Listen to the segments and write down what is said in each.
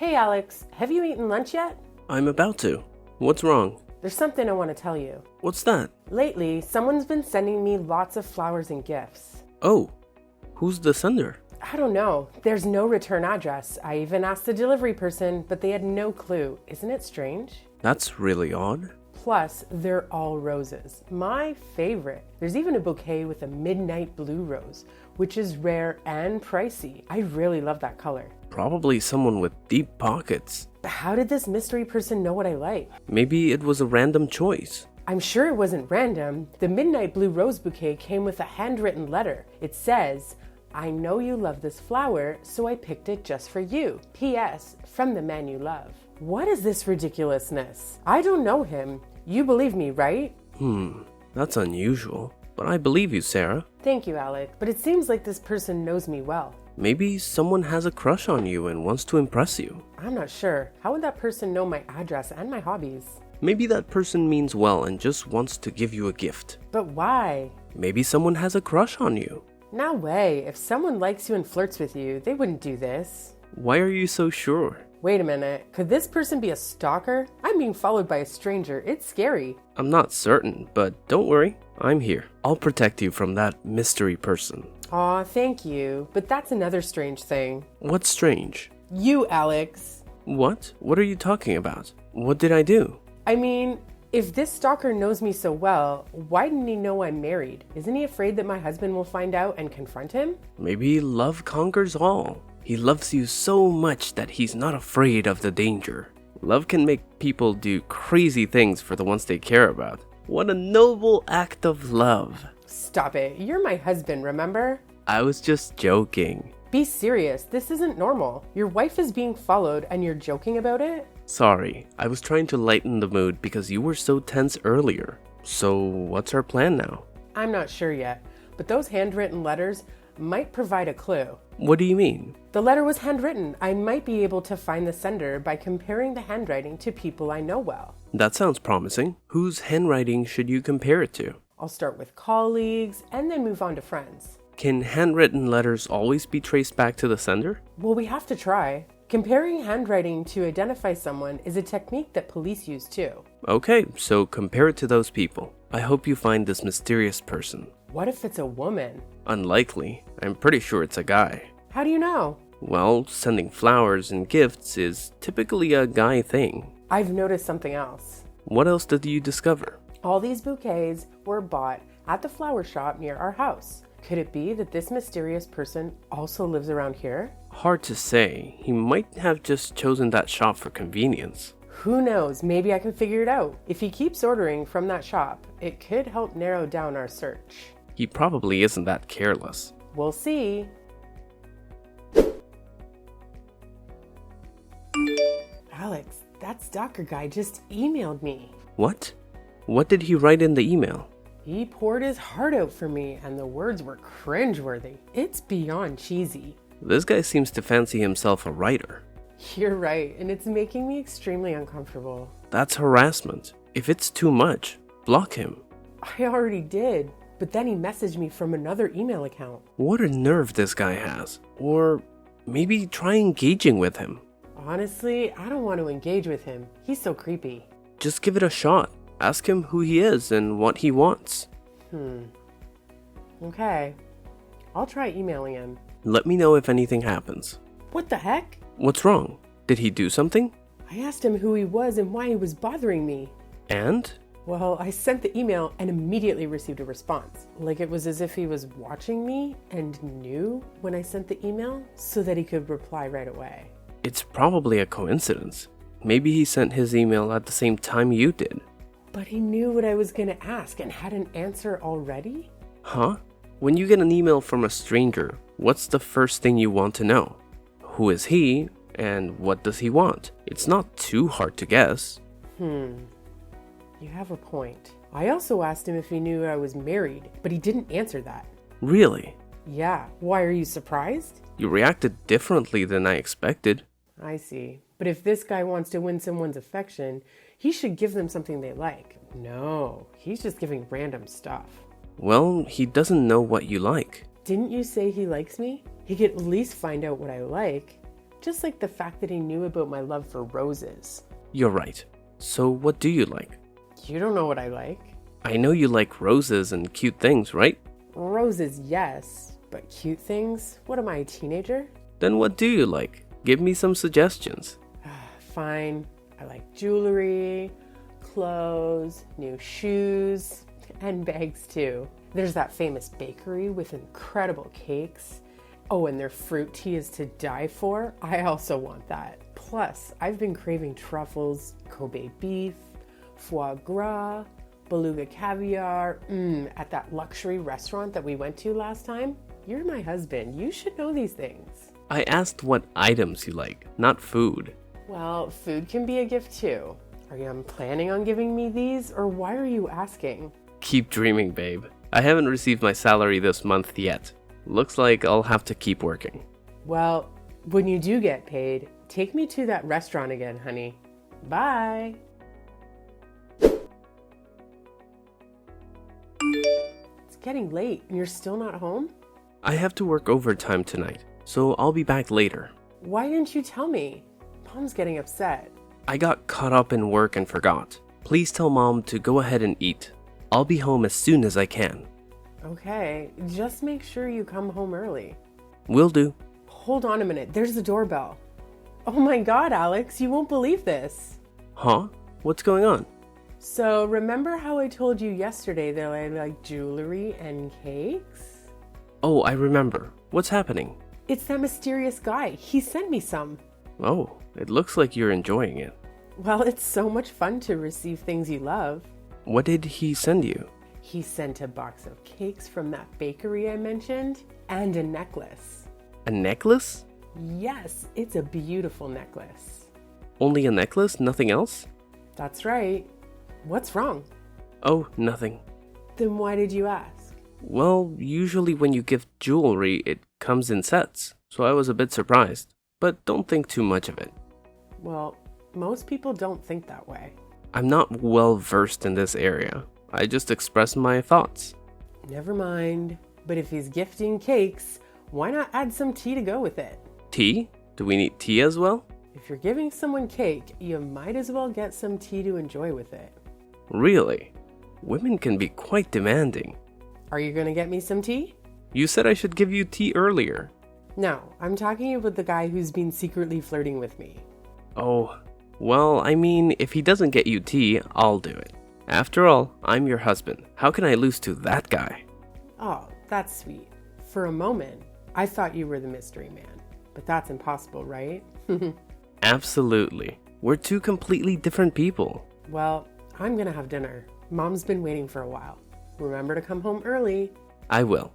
Hey Alex, have you eaten lunch yet? I'm about to. What's wrong? There's something I want to tell you. What's that? Lately, someone's been sending me lots of flowers and gifts. Oh, who's the sender? I don't know. There's no return address. I even asked the delivery person, but they had no clue. Isn't it strange? That's really odd. Plus, they're all roses. My favorite. There's even a bouquet with a midnight blue rose, which is rare and pricey. I really love that color. Probably someone with deep pockets. But how did this mystery person know what I like? Maybe it was a random choice. I'm sure it wasn't random. The midnight blue rose bouquet came with a handwritten letter. It says, "I know you love this flower, so I picked it just for you. P.S. From the man you love." What is this ridiculousness? I don't know him. You believe me, right? That's unusual. But I believe you, Sarah. Thank you, Alec. But it seems like this person knows me well. Maybe someone has a crush on you and wants to impress you. I'm not sure. How would that person know my address and my hobbies? Maybe that person means well and just wants to give you a gift. But why? Maybe someone has a crush on you. No way. If someone likes you and flirts with you, they wouldn't do this. Why are you so sure? Wait a minute. Could this person be a stalker? I'm being followed by a stranger. It's scary. I'm not certain, but don't worry. I'm here. I'll protect you from that mystery person. Aw, thank you. But that's another strange thing. What's strange? You, Alex. What? What are you talking about? What did I do? I mean, if this stalker knows me so well, why didn't he know I'm married? Isn't he afraid that my husband will find out and confront him? Maybe love conquers all. He loves you so much that he's not afraid of the danger. Love can make people do crazy things for the ones they care about. What a noble act of love. Stop it. You're my husband, remember? I was just joking. Be serious. This isn't normal. Your wife is being followed and you're joking about it? Sorry, I was trying to lighten the mood because you were so tense earlier. So, what's our plan now? I'm not sure yet, but those handwritten letters might provide a clue. What do you mean? The letter was handwritten. I might be able to find the sender by comparing the handwriting to people I know well. That sounds promising. Whose handwriting should you compare it to? I'll start with colleagues and then move on to friends. Can handwritten letters always be traced back to the sender? Well, we have to try. Comparing handwriting to identify someone is a technique that police use too. Okay, so compare it to those people. I hope you find this mysterious person. What if it's a woman? Unlikely. I'm pretty sure it's a guy. How do you know? Well, sending flowers and gifts is typically a guy thing. I've noticed something else. What else did you discover? All these bouquets were bought at the flower shop near our house. Could it be that this mysterious person also lives around here? Hard to say. He might have just chosen that shop for convenience. Who knows? Maybe I can figure it out. If he keeps ordering from that shop, it could help narrow down our search. He probably isn't that careless. We'll see. Alex, that stalker guy just emailed me. What? What did he write in the email? He poured his heart out for me, and the words were cringeworthy. It's beyond cheesy. This guy seems to fancy himself a writer. You're right, and it's making me extremely uncomfortable. That's harassment. If it's too much, block him. I already did, but then he messaged me from another email account. What a nerve this guy has. Or maybe try engaging with him. Honestly, I don't want to engage with him. He's so creepy. Just give it a shot. Ask him who he is and what he wants. Okay. I'll try emailing him. Let me know if anything happens. What the heck? What's wrong? Did he do something? I asked him who he was and why he was bothering me. And? Well, I sent the email and immediately received a response. Like it was as if he was watching me and knew when I sent the email so that he could reply right away. It's probably a coincidence. Maybe he sent his email at the same time you did. But he knew what I was going to ask and had an answer already? Huh? When you get an email from a stranger, what's the first thing you want to know? Who is he, and what does he want? It's not too hard to guess. You have a point. I also asked him if he knew I was married, but he didn't answer that. Really? Yeah. Why, are you surprised? You reacted differently than I expected. I see. But if this guy wants to win someone's affection, he should give them something they like. No, he's just giving random stuff. Well, he doesn't know what you like. Didn't you say he likes me? He could at least find out what I like. just like the fact that he knew about my love for roses. You're right. So what do you like? You don't know what I like. I know you like roses and cute things, right? Roses, yes, but cute things? What am I, a teenager? Then what do you like? Give me some suggestions. Fine. I like jewelry, clothes, new shoes, and bags too. There's that famous bakery with incredible cakes. Oh, and their fruit tea is to die for. I also want that. Plus, I've been craving truffles, Kobe beef, foie gras, beluga caviar, at that luxury restaurant that we went to last time. You're my husband. You should know these things. I asked what items you like, not food. Well, food can be a gift too. Are you planning on giving me these, or why are you asking? Keep dreaming, babe. I haven't received my salary this month yet. Looks like I'll have to keep working. Well, when you do get paid, take me to that restaurant again, honey. Bye. It's getting late and you're still not home? I have to work overtime tonight, so I'll be back later. Why didn't you tell me? Mom's getting upset. I got caught up in work and forgot. Please tell Mom to go ahead and eat. I'll be home as soon as I can. Okay, just make sure you come home early. Will do. Hold on a minute, there's the doorbell. Oh my God, Alex, you won't believe this. Huh? What's going on? So remember how I told you yesterday that I like jewelry and cakes? Oh, I remember. What's happening? It's that mysterious guy. He sent me some. Oh, it looks like you're enjoying it. Well, it's so much fun to receive things you love. What did he send you? He sent a box of cakes from that bakery I mentioned and a necklace. A necklace? Yes, it's a beautiful necklace. Only a necklace? Nothing else? That's right. What's wrong? Oh, nothing. Then why did you ask? Well, usually when you gift jewelry, it comes in sets, so I was a bit surprised. But don't think too much of it. Well, most people don't think that way. I'm not well versed in this area. I just express my thoughts. Never mind. But if he's gifting cakes, why not add some tea to go with it? Tea? Do we need tea as well? If you're giving someone cake, you might as well get some tea to enjoy with it. Really? Women can be quite demanding. Are you gonna get me some tea? You said I should give you tea earlier. No, I'm talking about the guy who's been secretly flirting with me. Oh, well, I mean, if he doesn't get you tea, I'll do it. After all, I'm your husband. How can I lose to that guy? Oh, that's sweet. For a moment, I thought you were the mystery man. But that's impossible, right? Absolutely. We're two completely different people. Well, I'm gonna have dinner. Mom's been waiting for a while. Remember to come home early. I will.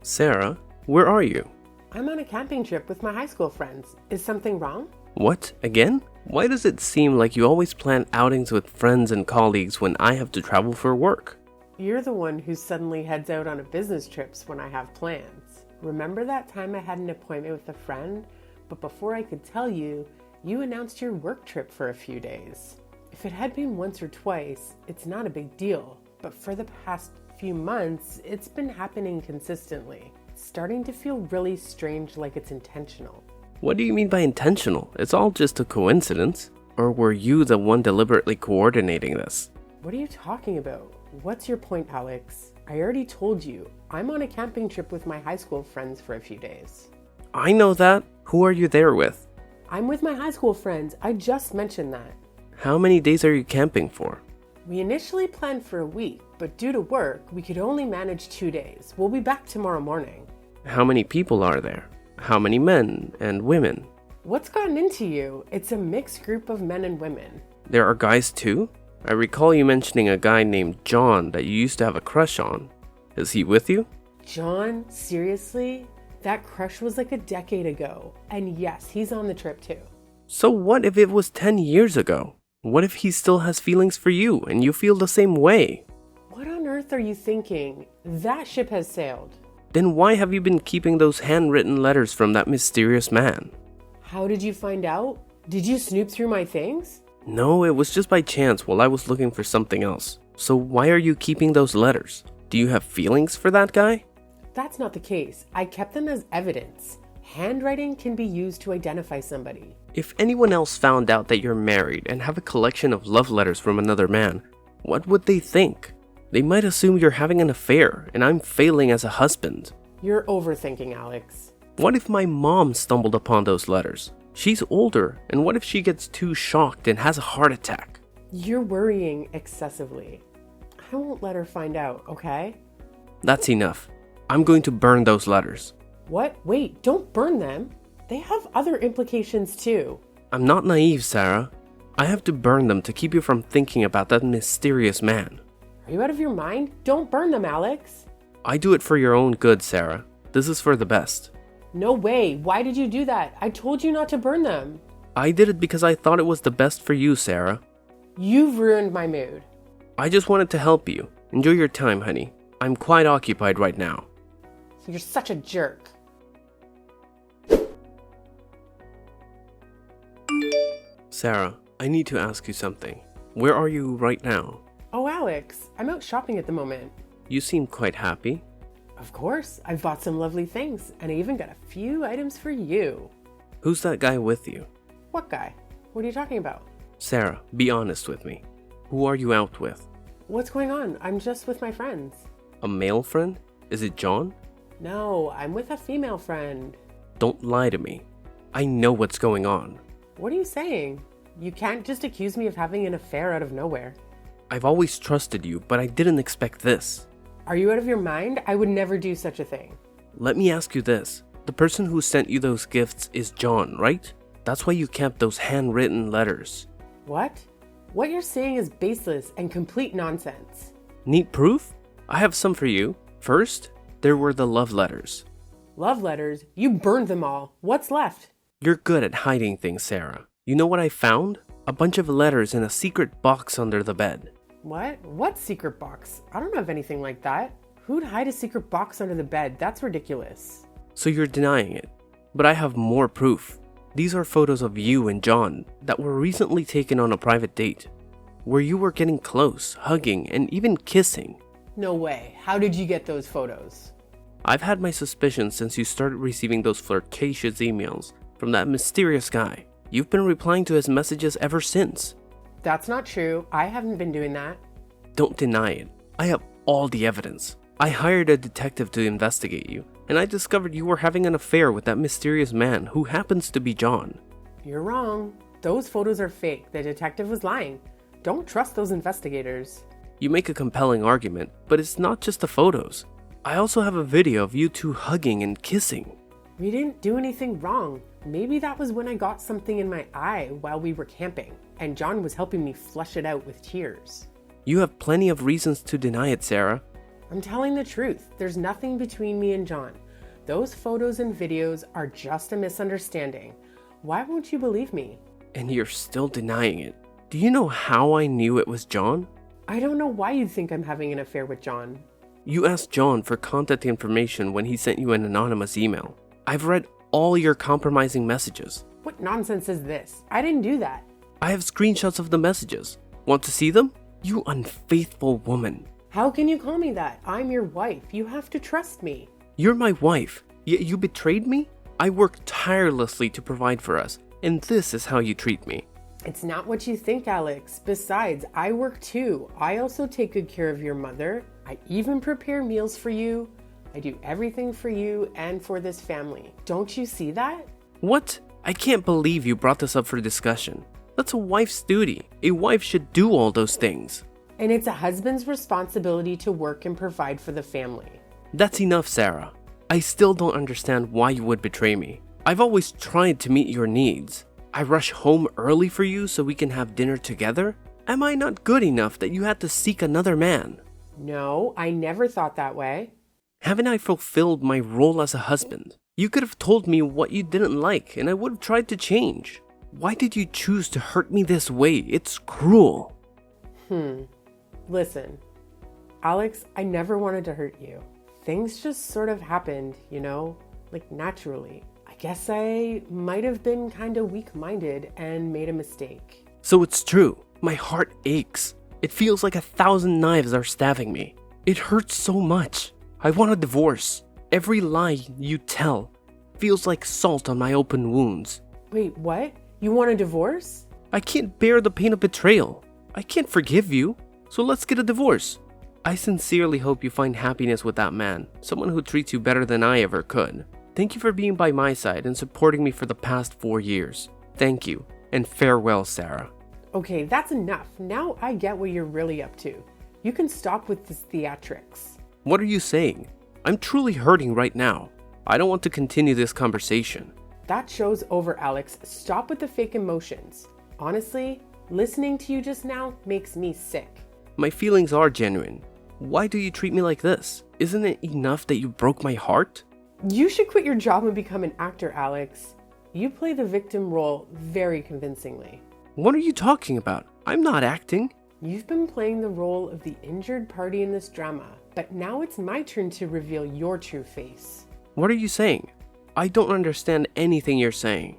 Sarah, where are you? I'm on a camping trip with my high school friends. Is something wrong? What? Again? Why does it seem like you always plan outings with friends and colleagues when I have to travel for work? You're the one who suddenly heads out on a business trips when I have plans. Remember that time I had an appointment with a friend, but before I could tell you, you announced your work trip for a few days. If it had been once or twice, it's not a big deal, but for the past few months, it's been happening consistently. It's starting to feel really strange, like it's intentional. What do you mean by intentional? It's all just a coincidence. Or were you the one deliberately coordinating this? What are you talking about? What's your point, Alex? I already told you, I'm on a camping trip with my high school friends for a few days. I know that. Who are you there with? I'm with my high school friends. I just mentioned that. How many days are you camping for? We initially planned for a week, but due to work, we could only manage 2 days. We'll be back tomorrow morning. How many people are there? How many men and women? What's gotten into you? It's a mixed group of men and women. There are guys too? I recall you mentioning a guy named John that you used to have a crush on. Is he with you? John? Seriously? That crush was like a decade ago. And yes, he's on the trip too. So what if it was 10 years ago? What if he still has feelings for you and you feel the same way? What on earth are you thinking? That ship has sailed. Then why have you been keeping those handwritten letters from that mysterious man? How did you find out? Did you snoop through my things? No, it was just by chance while I was looking for something else. So why are you keeping those letters? Do you have feelings for that guy? That's not the case. I kept them as evidence. Handwriting can be used to identify somebody. If anyone else found out that you're married and have a collection of love letters from another man, what would they think? They might assume you're having an affair and I'm failing as a husband. You're overthinking, Alex. What if my mom stumbled upon those letters? She's older, and what if she gets too shocked and has a heart attack? You're worrying excessively. I won't let her find out, okay? That's enough. I'm going to burn those letters. What? Wait, don't burn them. They have other implications too. I'm not naive, Sarah. I have to burn them to keep you from thinking about that mysterious man. Are you out of your mind? Don't burn them, Alex. I do it for your own good, Sarah. This is for the best. No way. Why did you do that? I told you not to burn them. I did it because I thought it was the best for you, Sarah. You've ruined my mood. I just wanted to help you. Enjoy your time, honey. I'm quite occupied right now. You're such a jerk. Sarah, I need to ask you something. Where are you right now? Oh, Alex, I'm out shopping at the moment. You seem quite happy. Of course, I've bought some lovely things, and I even got a few items for you. Who's that guy with you? What guy? What are you talking about? Sarah, be honest with me. Who are you out with? What's going on? I'm just with my friends. A male friend? Is it John? No, I'm with a female friend. Don't lie to me. I know what's going on. What are you saying? You can't just accuse me of having an affair out of nowhere. I've always trusted you, but I didn't expect this. Are you out of your mind? I would never do such a thing. Let me ask you this. The person who sent you those gifts is John, right? That's why you kept those handwritten letters. What? What you're saying is baseless and complete nonsense. Need proof? I have some for you. First, there were the love letters. Love letters? You burned them all. What's left? You're good at hiding things, Sarah. You know what I found? A bunch of letters in a secret box under the bed. What? What secret box? I don't have anything like that. Who'd hide a secret box under the bed? That's ridiculous. So you're denying it. But I have more proof. These are photos of you and John that were recently taken on a private date, where you were getting close, hugging, and even kissing. No way. How did you get those photos? I've had my suspicions since you started receiving those flirtatious emails from that mysterious guy. You've been replying to his messages ever since. That's not true. I haven't been doing that. Don't deny it. I have all the evidence. I hired a detective to investigate you, and I discovered you were having an affair with that mysterious man who happens to be John. You're wrong. Those photos are fake. The detective was lying. Don't trust those investigators. You make a compelling argument, but it's not just the photos. I also have a video of you two hugging and kissing. We didn't do anything wrong. Maybe that was when I got something in my eye while we were camping, and John was helping me flush it out with tears. You have plenty of reasons to deny it, Sarah. I'm telling the truth. There's nothing between me and John. Those photos and videos are just a misunderstanding. Why won't you believe me? And you're still denying it. Do you know how I knew it was John? I don't know why you think I'm having an affair with John. You asked John for contact information when he sent you an anonymous email. I've read all your compromising messages. What nonsense is this? I didn't do that. I have screenshots of the messages. Want to see them? You unfaithful woman. How can you call me that? I'm your wife. You have to trust me. You're my wife, yet you betrayed me? I work tirelessly to provide for us, and this is how you treat me. It's not what you think, Alex. Besides, I work too. I also take good care of your mother. I even prepare meals for you. I do everything for you and for this family. Don't you see that? What? I can't believe you brought this up for discussion. That's a wife's duty. A wife should do all those things. And it's a husband's responsibility to work and provide for the family. That's enough, Sarah. I still don't understand why you would betray me. I've always tried to meet your needs. I rush home early for you so we can have dinner together? Am I not good enough that you had to seek another man? No, I never thought that way. Haven't I fulfilled my role as a husband? You could have told me what you didn't like and I would have tried to change. Why did you choose to hurt me this way? It's cruel. Listen, Alex, I never wanted to hurt you. Things just sort of happened, you know, like naturally. I guess I might have been kind of weak-minded and made a mistake. So it's true. My heart aches. It feels like 1,000 knives are stabbing me. It hurts so much. I want a divorce. Every lie you tell feels like salt on my open wounds. Wait, what? You want a divorce? I can't bear the pain of betrayal. I can't forgive you, so let's get a divorce. I sincerely hope you find happiness with that man, someone who treats you better than I ever could. Thank you for being by my side and supporting me for the past 4 years. Thank you, and farewell, Sarah. Okay, that's enough. Now I get what you're really up to. You can stop with this theatrics. What are you saying? I'm truly hurting right now. I don't want to continue this conversation. That show's over, Alex. Stop with the fake emotions. Honestly, listening to you just now makes me sick. My feelings are genuine. Why do you treat me like this? Isn't it enough that you broke my heart? You should quit your job and become an actor, Alex. You play the victim role very convincingly. What are you talking about? I'm not acting. You've been playing the role of the injured party in this drama, but now it's my turn to reveal your true face. What are you saying? I don't understand anything you're saying.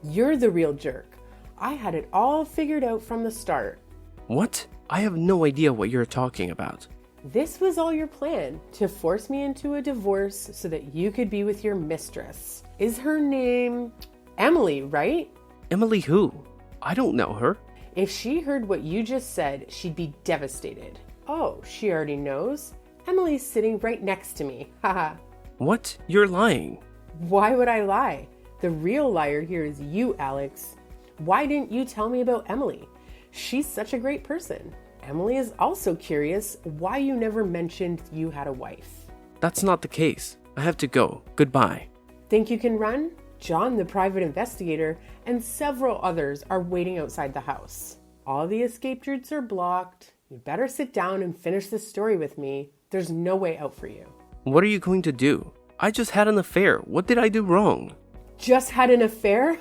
You're the real jerk. I had it all figured out from the start. What? I have no idea what you're talking about. This was all your plan, to force me into a divorce so that you could be with your mistress. Is her name Emily, right? Emily who? I don't know her. If she heard what you just said, she'd be devastated. Oh, she already knows. Emily's sitting right next to me. Haha. What? You're lying. Why would I lie? The real liar here is you, Alex. Why didn't you tell me about Emily? She's such a great person. Emily is also curious why you never mentioned you had a wife. That's not the case. I have to go. Goodbye. Think you can run? John, the private investigator, and several others are waiting outside the house. All the escape routes are blocked. You better sit down and finish this story with me. There's no way out for you. What are you going to do? I just had an affair. What did I do wrong? Just had an affair?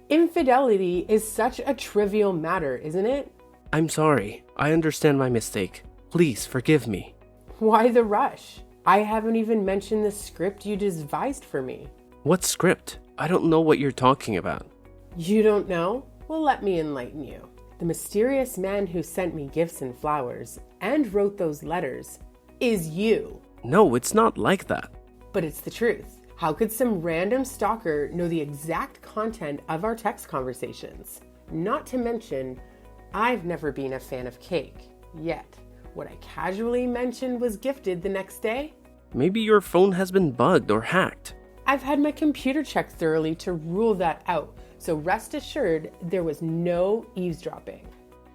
Infidelity is such a trivial matter, isn't it? I'm sorry. I understand my mistake. Please forgive me. Why the rush? I haven't even mentioned the script you devised for me. What script? I don't know what you're talking about. You don't know? Well, let me enlighten you. The mysterious man who sent me gifts and flowers and wrote those letters is you. No, it's not like that. But it's the truth. How could some random stalker know the exact content of our text conversations? Not to mention, I've never been a fan of cake, yet. What I casually mentioned was gifted the next day. Maybe your phone has been bugged or hacked. I've had my computer checked thoroughly to rule that out, so rest assured there was no eavesdropping.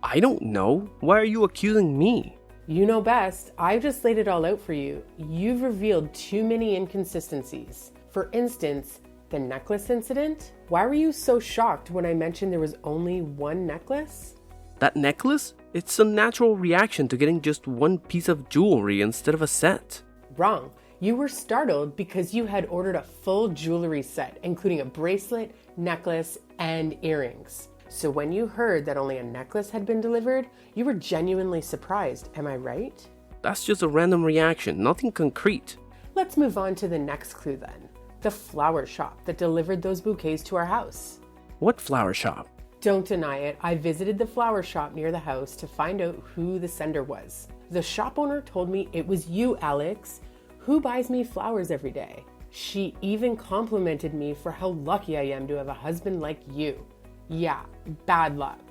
I don't know. Why are you accusing me? You know best. I've just laid it all out for you. You've revealed too many inconsistencies. For instance, the necklace incident? Why were you so shocked when I mentioned there was only one necklace? That necklace? It's a natural reaction to getting just one piece of jewelry instead of a set. Wrong. You were startled because you had ordered a full jewelry set, including a bracelet, necklace, and earrings. So when you heard that only a necklace had been delivered, you were genuinely surprised, am I right? That's just a random reaction, nothing concrete. Let's move on to the next clue then. The flower shop that delivered those bouquets to our house. What flower shop? Don't deny it, I visited the flower shop near the house to find out who the sender was. The shop owner told me it was you, Alex, who buys me flowers every day. She even complimented me for how lucky I am to have a husband like you. Yeah, bad luck.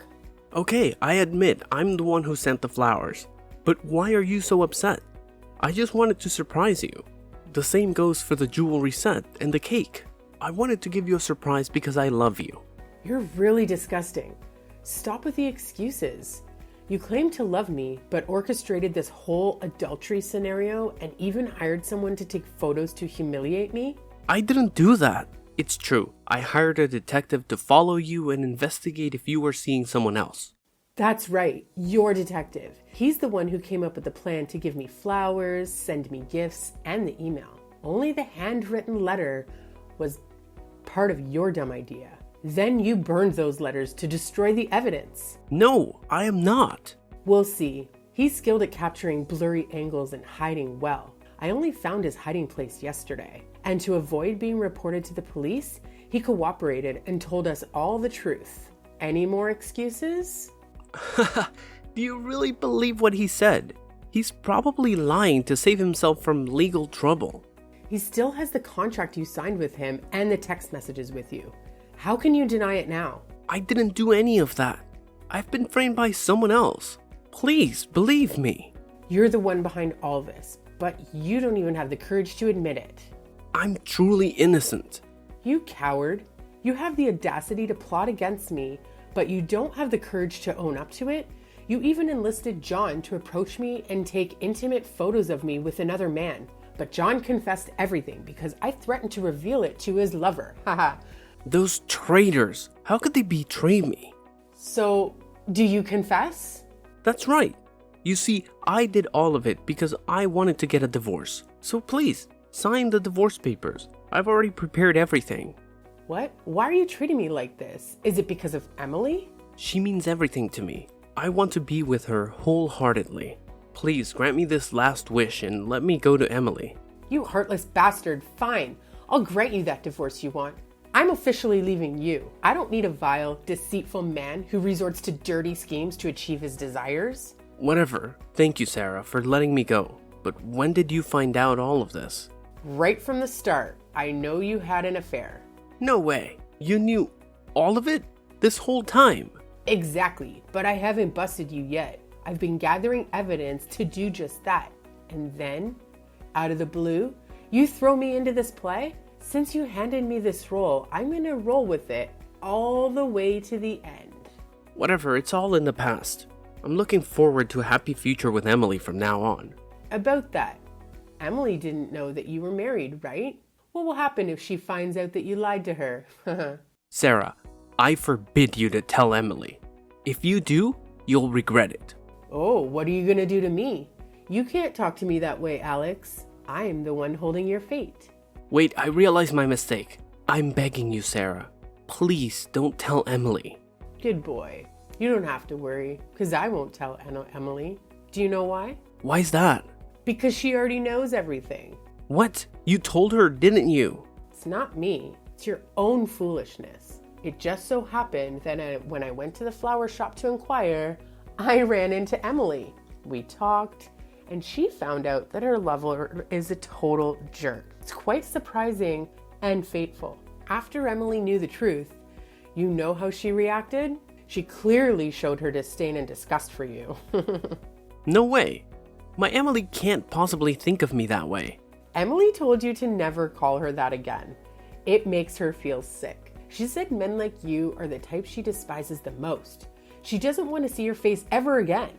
Okay, I admit I'm the one who sent the flowers. But why are you so upset? I just wanted to surprise you. The same goes for the jewelry set and the cake. I wanted to give you a surprise because I love you. You're really disgusting. Stop with the excuses. You claim to love me, but orchestrated this whole adultery scenario and even hired someone to take photos to humiliate me? I didn't do that. It's true. I hired a detective to follow you and investigate if you were seeing someone else. That's right, your detective. He's the one who came up with the plan to give me flowers, send me gifts, and the email. Only the handwritten letter was part of your dumb idea. Then you burned those letters to destroy the evidence. No, I am not. We'll see. He's skilled at capturing blurry angles and hiding well. I only found his hiding place yesterday. And to avoid being reported to the police, he cooperated and told us all the truth. Any more excuses? Do you really believe what he said? He's probably lying to save himself from legal trouble. He still has the contract you signed with him and the text messages with you. How can you deny it now? I didn't do any of that. I've been framed by someone else. Please, believe me. You're the one behind all this, but you don't even have the courage to admit it. I'm truly innocent. You coward. You have the audacity to plot against me, but you don't have the courage to own up to it. You even enlisted John to approach me and take intimate photos of me with another man. But John confessed everything because I threatened to reveal it to his lover. Haha. Those traitors, how could they betray me? So, do you confess? That's right. You see, I did all of it because I wanted to get a divorce. So please, sign the divorce papers. I've already prepared everything. What? Why are you treating me like this? Is it because of Emily? She means everything to me. I want to be with her wholeheartedly. Please grant me this last wish and let me go to Emily. You heartless bastard. Fine. I'll grant you that divorce you want. I'm officially leaving you. I don't need a vile, deceitful man who resorts to dirty schemes to achieve his desires. Whatever. Thank you, Sarah, for letting me go. But when did you find out all of this? Right from the start, I know you had an affair. No way. You knew all of it? This whole time? Exactly, but I haven't busted you yet. I've been gathering evidence to do just that. And then, out of the blue, you throw me into this play? Since you handed me this role, I'm gonna roll with it all the way to the end. Whatever, it's all in the past. I'm looking forward to a happy future with Emily from now on. About that, Emily didn't know that you were married, right? What will happen if she finds out that you lied to her? Sarah, I forbid you to tell Emily. If you do, you'll regret it. Oh, what are you gonna do to me? You can't talk to me that way, Alex. I'm the one holding your fate. Wait, I realize my mistake. I'm begging you, Sarah. Please don't tell Emily. Good boy. You don't have to worry, because I won't tell Emily. Do you know why? Why's that? Because she already knows everything. What? You told her, didn't you? It's not me. It's your own foolishness. It just so happened that when I went to the flower shop to inquire, I ran into Emily. We talked, and she found out that her lover is a total jerk. It's quite surprising and fateful. After Emily knew the truth, you know how she reacted? She clearly showed her disdain and disgust for you. No way. My Emily can't possibly think of me that way. Emily told you to never call her that again. It makes her feel sick. She said men like you are the type she despises the most. She doesn't want to see your face ever again.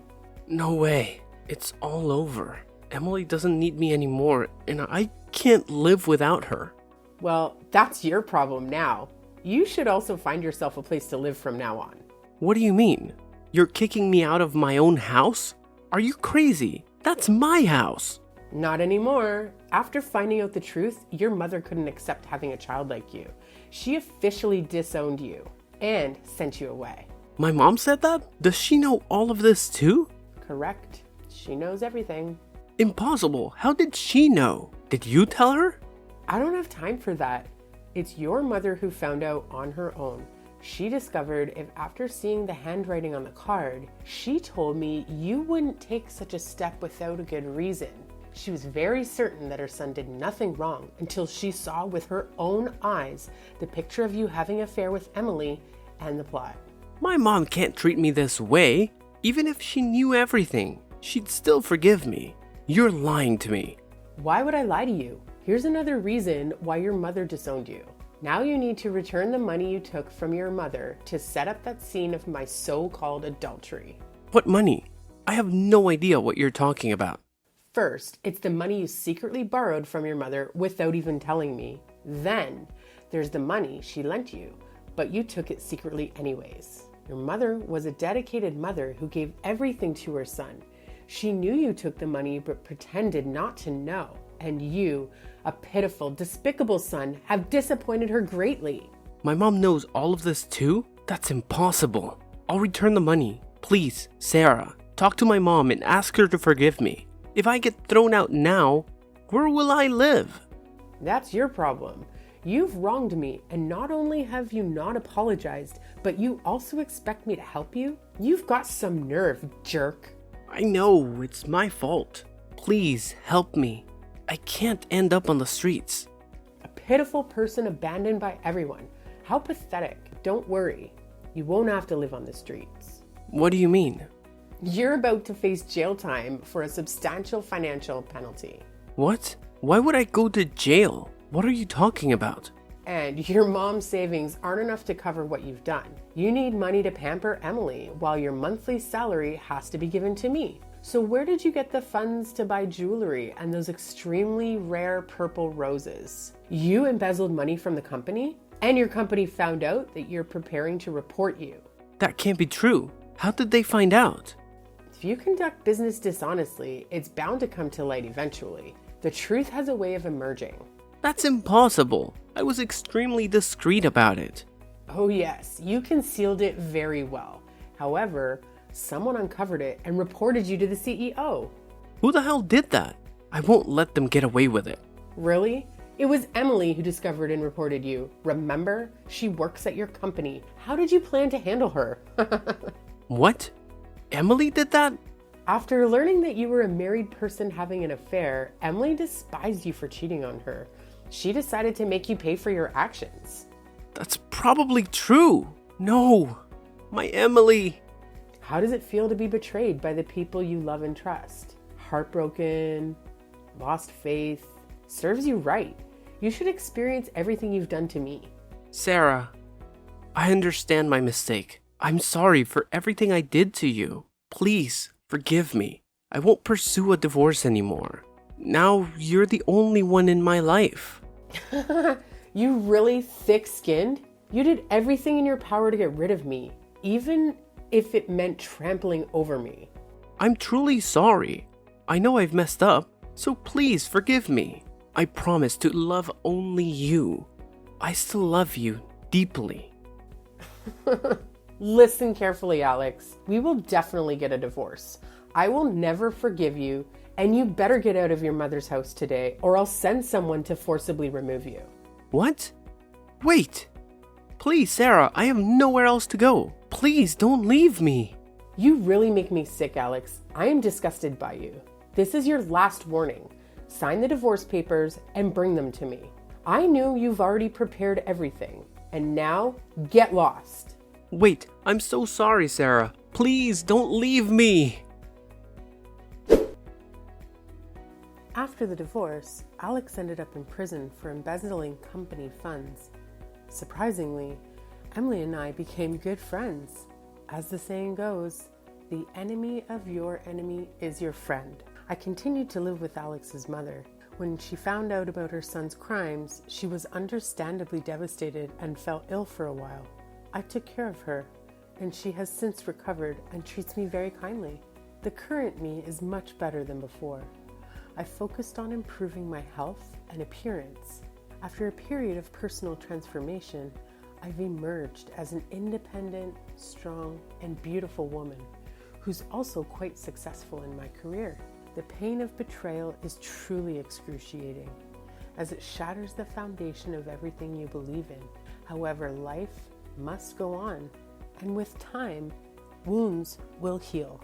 No way. It's all over. Emily doesn't need me anymore, and I can't live without her. Well, that's your problem now. You should also find yourself a place to live from now on. What do you mean? You're kicking me out of my own house? Are you crazy? That's my house. Not anymore. After finding out the truth, your mother couldn't accept having a child like you. She officially disowned you and sent you away. My mom said that? Does she know all of this too? Correct. She knows everything. Impossible. How did she know? Did you tell her? I don't have time for that. It's your mother who found out on her own. She discovered if after seeing the handwriting on the card, she told me you wouldn't take such a step without a good reason. She was very certain that her son did nothing wrong until she saw with her own eyes the picture of you having an affair with Emily and the plot. My mom can't treat me this way. Even if she knew everything, she'd still forgive me. You're lying to me. Why would I lie to you? Here's another reason why your mother disowned you. Now you need to return the money you took from your mother to set up that scene of my so-called adultery. What money? I have no idea what you're talking about. First, it's the money you secretly borrowed from your mother without even telling me. Then, there's the money she lent you, but you took it secretly anyways. Your mother was a dedicated mother who gave everything to her son. She knew you took the money but pretended not to know. And you, a pitiful, despicable son, have disappointed her greatly. My mom knows all of this too? That's impossible. I'll return the money. Please, Sarah, talk to my mom and ask her to forgive me. If I get thrown out now, where will I live? That's your problem. You've wronged me, and not only have you not apologized, but you also expect me to help you? You've got some nerve, jerk. I know, it's my fault. Please, help me. I can't end up on the streets. A pitiful person abandoned by everyone. How pathetic. Don't worry. You won't have to live on the streets. What do you mean? You're about to face jail time for a substantial financial penalty. What? Why would I go to jail? What are you talking about? And your mom's savings aren't enough to cover what you've done. You need money to pamper Emily while your monthly salary has to be given to me. So where did you get the funds to buy jewelry and those extremely rare purple roses? You embezzled money from the company? And your company found out that you're preparing to report you. That can't be true. How did they find out? If you conduct business dishonestly, it's bound to come to light eventually. The truth has a way of emerging. That's impossible. I was extremely discreet about it. Oh yes, you concealed it very well. However, someone uncovered it and reported you to the CEO. Who the hell did that? I won't let them get away with it. Really? It was Emily who discovered and reported you. Remember? She works at your company. How did you plan to handle her? What? Emily did that? After learning that you were a married person having an affair, Emily despised you for cheating on her. She decided to make you pay for your actions. That's probably true. No, my Emily. How does it feel to be betrayed by the people you love and trust? Heartbroken? Lost faith? Serves you right. You should experience everything you've done to me. Sarah, I understand my mistake. I'm sorry for everything I did to you. Please, forgive me. I won't pursue a divorce anymore. Now you're the only one in my life. You really thick-skinned? You did everything in your power to get rid of me, even if it meant trampling over me. I'm truly sorry. I know I've messed up, so please forgive me. I promise to love only you. I still love you deeply. Listen carefully, Alex. We will definitely get a divorce. I will never forgive you, and you better get out of your mother's house today, or I'll send someone to forcibly remove you. What? Wait. Please, Sarah, I have nowhere else to go. Please don't leave me. You really make me sick, Alex. I am disgusted by you. This is your last warning. Sign the divorce papers and bring them to me. I knew you've already prepared everything, and now get lost. Wait, I'm so sorry, Sarah. Please don't leave me. After the divorce, Alex ended up in prison for embezzling company funds. Surprisingly, Emily and I became good friends. As the saying goes, the enemy of your enemy is your friend. I continued to live with Alex's mother. When she found out about her son's crimes, she was understandably devastated and fell ill for a while. I took care of her, and she has since recovered and treats me very kindly. The current me is much better than before. I focused on improving my health and appearance. After a period of personal transformation, I've emerged as an independent, strong, and beautiful woman who's also quite successful in my career. The pain of betrayal is truly excruciating, as it shatters the foundation of everything you believe in. However, life must go on, and with time, wounds will heal.